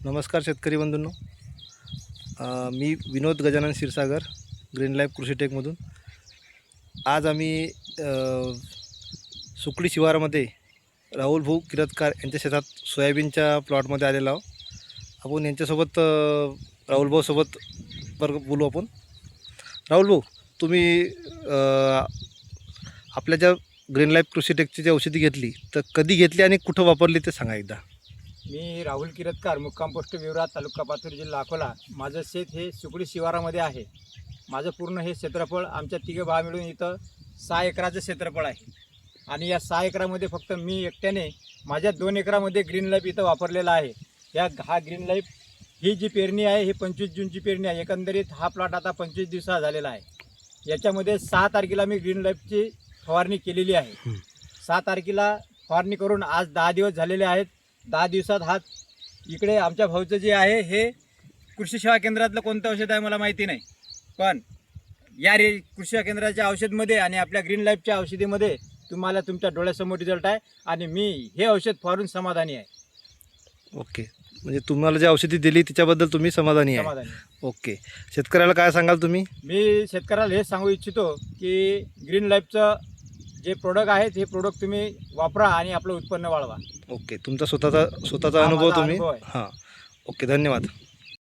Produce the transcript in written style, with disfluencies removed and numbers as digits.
नमस्कार शेतकरी बंधूंनो. मी विनोद Gajanan Kshirsagar, green life कृषी टेकमधून. आज आम्ही सुकळी शिवारामध्ये राहुल भाऊ किरतकार यांच्या शेतात सोयाबीनच्या प्लॉटमध्ये आलेलो आहोत. आपण यांच्यासोबत राहुल भाऊसोबत बोलू आपण. राहुल भाऊ, तुम्ही आपल्या ज्या ग्रीन लाईफ कृषी टेकची जी औषधी घेतली तर कधी घेतली आणि कुठं वापरली ते सांगा एकदा. मी राहुल किरतकार, मुक्काम पोस्ट विवरा, तालुका पातूर, जिल्हा अकोला. माझं शेत हे सुकळी शिवारामध्ये आहे. माझं पूर्ण हे क्षेत्रफळ आमच्या तिघे भाव मिळून इथं 6 एकराचं क्षेत्रफळ आहे. आणि या 6 एकरामध्ये फक्त मी एकट्याने माझ्या 2 एकरामध्ये ग्रीन लाईफ इथं वापरलेला आहे. हा ग्रीन लाईफ ही जी पेरणी आहे ही 25 जूनची पेरणी आहे. एकंदरीत हा प्लॉट आता 25 दिवसा झालेला आहे. याच्यामध्ये 6 तारखेला मी ग्रीन लाईफची फवारणी केलेली आहे. 6 तारखेला फवारणी करून आज 10 दिवस झालेले आहेत. 10 दिवसात हा इकडे आमच्या भाऊचं जे आहे हे कृषी सेवा केंद्रातलं कोणतं औषध आहे मला माहिती नाही, पण या कृषी सेवा केंद्राच्या औषधमध्ये आणि आपल्या ग्रीन लाईफच्या औषधीमध्ये तुम्हाला तुमच्या डोळ्यासमोर रिझल्ट आहे. आणि मी हे औषध फवारून समाधानी आहे. ओके, म्हणजे तुम्हाला जी औषधी दिली त्याच्याबद्दल तुम्ही समाधानी आहे. ओके, शेतकऱ्याला काय सांगाल तुम्ही? मी शेतकऱ्याला हेच सांगू इच्छितो की ग्रीन लाईफचं जे प्रोडक्ट आहेत हे प्रोडक्ट तुम्ही वापरा आणि आपलं उत्पन्न वाढवा. ओके, तुमचा स्वतःचा अनुभव तुम्ही. हां, ओके, धन्यवाद.